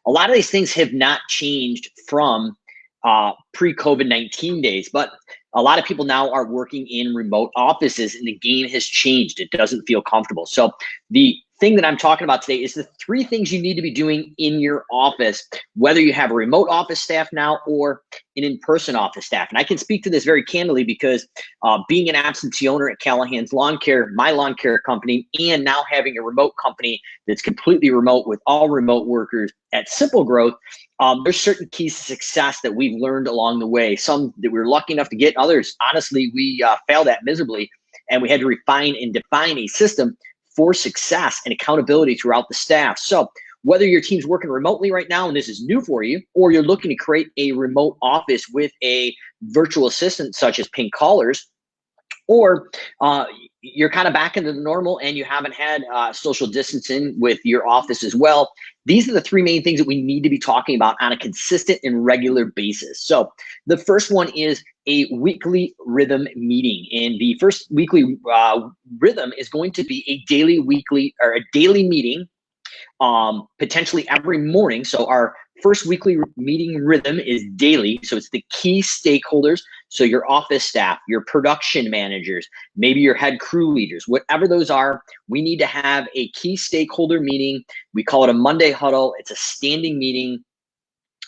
a lot of these things have not changed from pre-COVID-19 days, but a lot of people now are working in remote offices and the game has changed. It doesn't feel comfortable. So the thing that I'm talking about today is the three things you need to be doing in your office, whether you have a remote office staff now or an in-person office staff. And I can speak to this very candidly because being an absentee owner at Callahan's Lawn Care, my lawn care company, and now having a remote company that's completely remote with all remote workers at Simple Growth, there's certain keys to success that we've learned along the way. Some that we were lucky enough to get, others, honestly, we failed at miserably, and we had to refine and define a system for success and accountability throughout the staff. So whether your team's working remotely right now and this is new for you, or you're looking to create a remote office with a virtual assistant such as Pink Callers, or you're kind of back into the normal and you haven't had social distancing with your office as well. These are the three main things that we need to be talking about on a consistent and regular basis. So the first one is a weekly rhythm meeting. And the first weekly rhythm is going to be a daily, weekly, or a daily meeting, potentially every morning. So our first weekly meeting rhythm is daily. So it's the key stakeholders. So your office staff, your production managers, maybe your head crew leaders, whatever those are, we need to have a key stakeholder meeting. We call it a Monday huddle. It's a standing meeting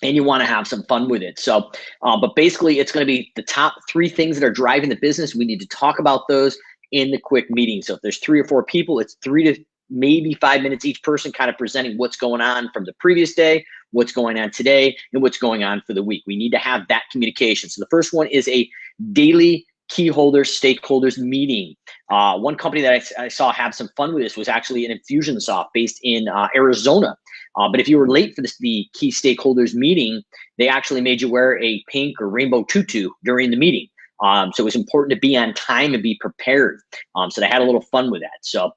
and you want to have some fun with it. So, but basically it's going to be the top three things that are driving the business. We need to talk about those in the quick meeting. So if there's 3 or 4 people, it's 3 to maybe 5 minutes each person kind of presenting what's going on from the previous day, what's going on today, and what's going on for the week. We need to have that communication. So the first one is a daily key holders, stakeholders meeting. One company that I saw have some fun with this was actually an Infusionsoft based in Arizona. But if you were late for the key stakeholders meeting, they actually made you wear a pink or rainbow tutu during the meeting. So it was important to be on time and be prepared. So they had a little fun with that. So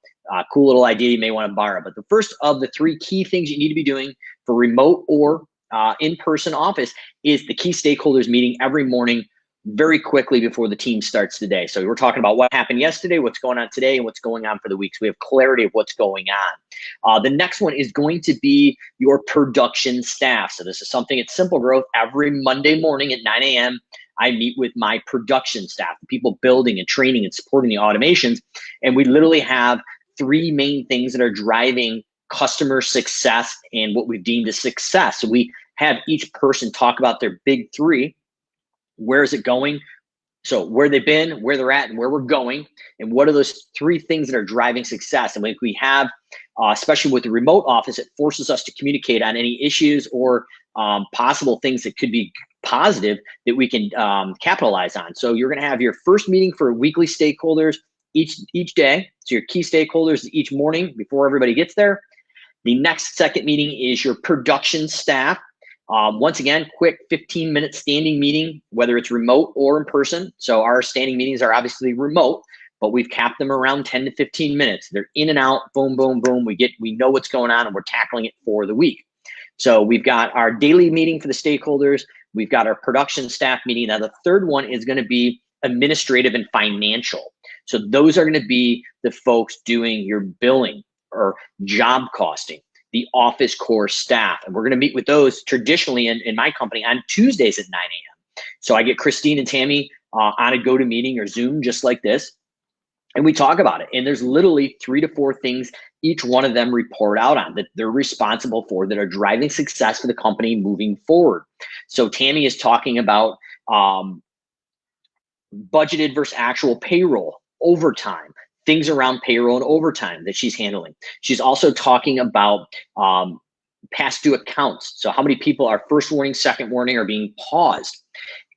cool little idea you may want to borrow. But the first of the 3 key things you need to be doing for remote or in-person office is the key stakeholders meeting every morning very quickly before the team starts the day. So we're talking about what happened yesterday, what's going on today, and what's going on for the week. So we have clarity of what's going on. The next one is going to be your production staff. So this is something at Simple Growth. Every Monday morning at 9 a.m., I meet with my production staff, the people building and training and supporting the automations. And we literally have 3 main things that are driving customer success and what we've deemed as success. So we have each person talk about their big 3. Where is it going? So where they've been, where they're at, and where we're going, and what are those 3 things that are driving success? And we have, especially with the remote office, it forces us to communicate on any issues or possible things that could be positive that we can capitalize on. So you're going to have your first meeting for weekly stakeholders each day. So your key stakeholders each morning before everybody gets there. The next second meeting is your production staff. Once again, quick 15-minute standing meeting, whether it's remote or in person. So our standing meetings are obviously remote, but we've capped them around 10 to 15 minutes. They're in and out, boom, boom, boom. We know what's going on and we're tackling it for the week. So we've got our daily meeting for the stakeholders. We've got our production staff meeting. Now the third one is going to be administrative and financial. So those are going to be the folks doing your billing or job costing, the office core staff. And we're going to meet with those traditionally in my company on Tuesdays at 9 a.m. So I get Christine and Tammy on a GoToMeeting or Zoom just like this, and we talk about it. And there's literally 3 to 4 things each one of them report out on that they're responsible for that are driving success for the company moving forward. So Tammy is talking about budgeted versus actual payroll, overtime, things around payroll and overtime that she's handling. She's also talking about past due accounts. So how many people are first warning, second warning, are being paused,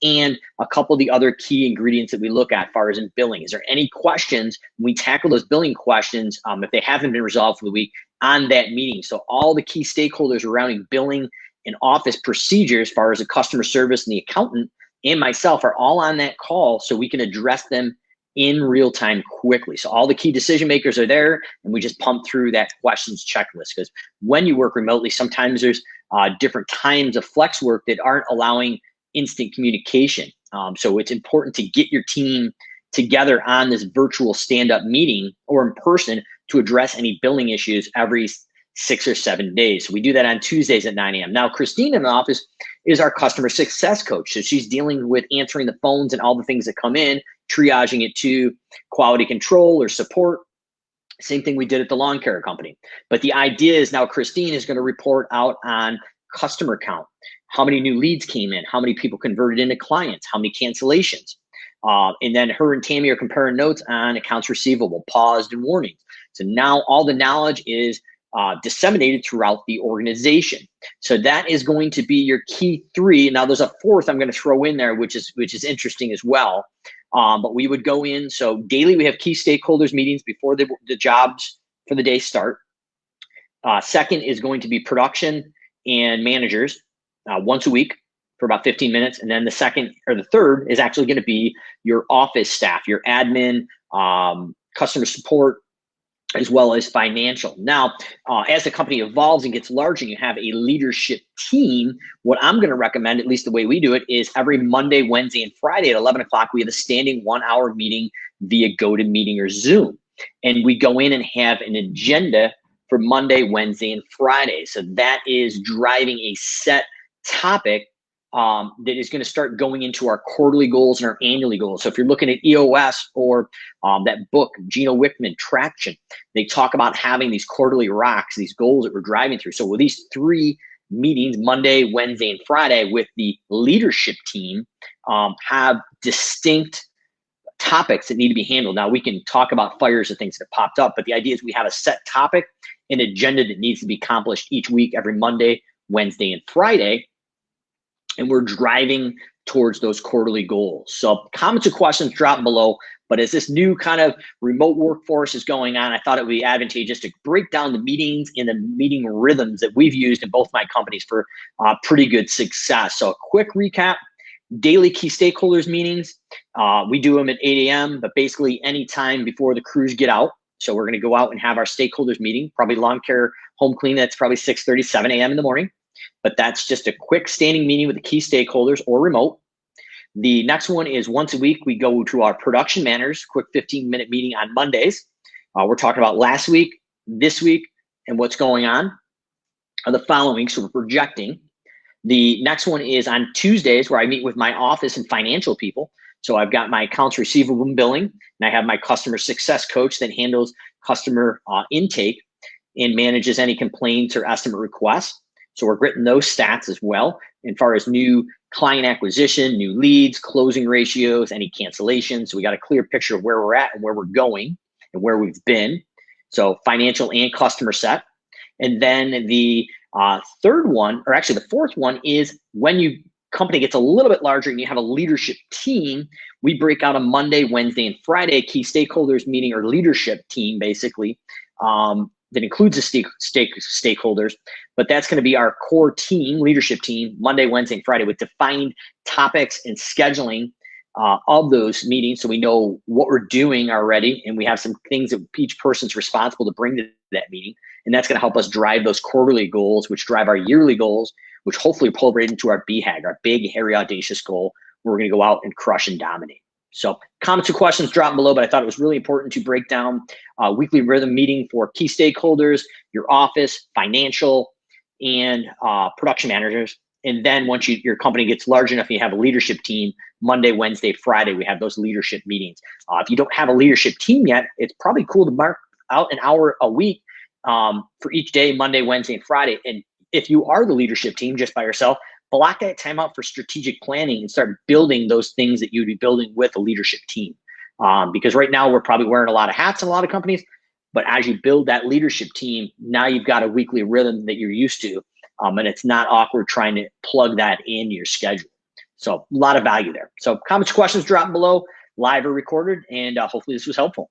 and a couple of the other key ingredients that we look at as far as in billing. Is there any questions? We tackle those billing questions if they haven't been resolved for the week on that meeting. So all the key stakeholders surrounding billing and office procedures as far as the customer service and the accountant and myself are all on that call so we can address them in real time quickly. So all the key decision makers are there and we just pump through that questions checklist, because when you work remotely, sometimes there's different times of flex work that aren't allowing instant communication. So it's important to get your team together on this virtual stand-up meeting or in person to address any billing issues every 6 or 7 days. So we do that on Tuesdays at 9 a.m. Now, Christine in the office is our customer success coach. So she's dealing with answering the phones and all the things that come in, triaging it to quality control or support. Same thing we did at the lawn care company. But the idea is now Christine is going to report out on customer count, how many new leads came in, how many people converted into clients, how many cancellations. And then her and Tammy are comparing notes on accounts receivable, paused, and warnings. So now all the knowledge is disseminated throughout the organization. So that is going to be your key three. Now there's a fourth I'm going to throw in there, which is interesting as well. But we would go in. So daily we have key stakeholders meetings before the jobs for the day start. Second is going to be production and managers once a week for about 15 minutes. And then the second or the third is actually going to be your office staff, your admin, customer support, as well as financial. Now, as the company evolves and gets larger and you have a leadership team, what I'm going to recommend, at least the way we do it, is every Monday, Wednesday, and Friday at 11 o'clock, we have a standing 1-hour meeting via GoToMeeting or Zoom. And we go in and have an agenda for Monday, Wednesday, and Friday. So that is driving a set topic that is going to start going into our quarterly goals and our annually goals. So if you're looking at EOS or that book, Gino Wickman, Traction, they talk about having these quarterly rocks, these goals that we're driving through. So with these 3 meetings, Monday, Wednesday, and Friday with the leadership team, have distinct topics that need to be handled. Now we can talk about fires and things that popped up, but the idea is we have a set topic, an agenda that needs to be accomplished each week, every Monday, Wednesday, and Friday. And we're driving towards those quarterly goals. So comments or questions drop below. But as this new kind of remote workforce is going on, I thought it would be advantageous to break down the meetings and the meeting rhythms that we've used in both my companies for pretty good success. So a quick recap: daily key stakeholders meetings. We do them at 8 a.m., but basically any time before the crews get out. So we're going to go out and have our stakeholders meeting, probably lawn care, home clean. That's probably 6:30, 7 a.m. in the morning. But that's just a quick standing meeting with the key stakeholders or remote. The next one is once a week, we go to our production managers, quick 15-minute meeting on Mondays. We're talking about last week, this week, and what's going on the following week. So we're projecting. The next one is on Tuesdays, where I meet with my office and financial people. So I've got my accounts receivable and billing, and I have my customer success coach that handles customer intake and manages any complaints or estimate requests. So we're getting those stats as well, as far as new client acquisition, new leads, closing ratios, any cancellations. So we got a clear picture of where we're at and where we're going and where we've been. So financial and customer set. And then the third one, or actually the fourth one, is when your company gets a little bit larger and you have a leadership team, we break out a Monday, Wednesday, and Friday key stakeholders meeting, or leadership team, basically. That includes the stakeholders, but that's going to be our core team, leadership team, Monday, Wednesday, and Friday, with defined topics and scheduling of those meetings, so we know what we're doing already, and we have some things that each person's responsible to bring to that meeting, and that's going to help us drive those quarterly goals, which drive our yearly goals, which hopefully pull right into our BHAG, our big, hairy, audacious goal, where we're going to go out and crush and dominate. So comments or questions drop below, but I thought it was really important to break down a weekly rhythm meeting for key stakeholders, your office, financial, and production managers. And then once your company gets large enough, you have a leadership team, Monday, Wednesday, Friday, we have those leadership meetings. If you don't have a leadership team yet, it's probably cool to mark out an hour a week for each day, Monday, Wednesday, and Friday. And if you are the leadership team just by yourself, block that time out for strategic planning and start building those things that you'd be building with a leadership team. Because right now we're probably wearing a lot of hats in a lot of companies, but as you build that leadership team, now you've got a weekly rhythm that you're used to, and it's not awkward trying to plug that into your schedule. So a lot of value there. So comments, questions drop below, live or recorded, and hopefully this was helpful.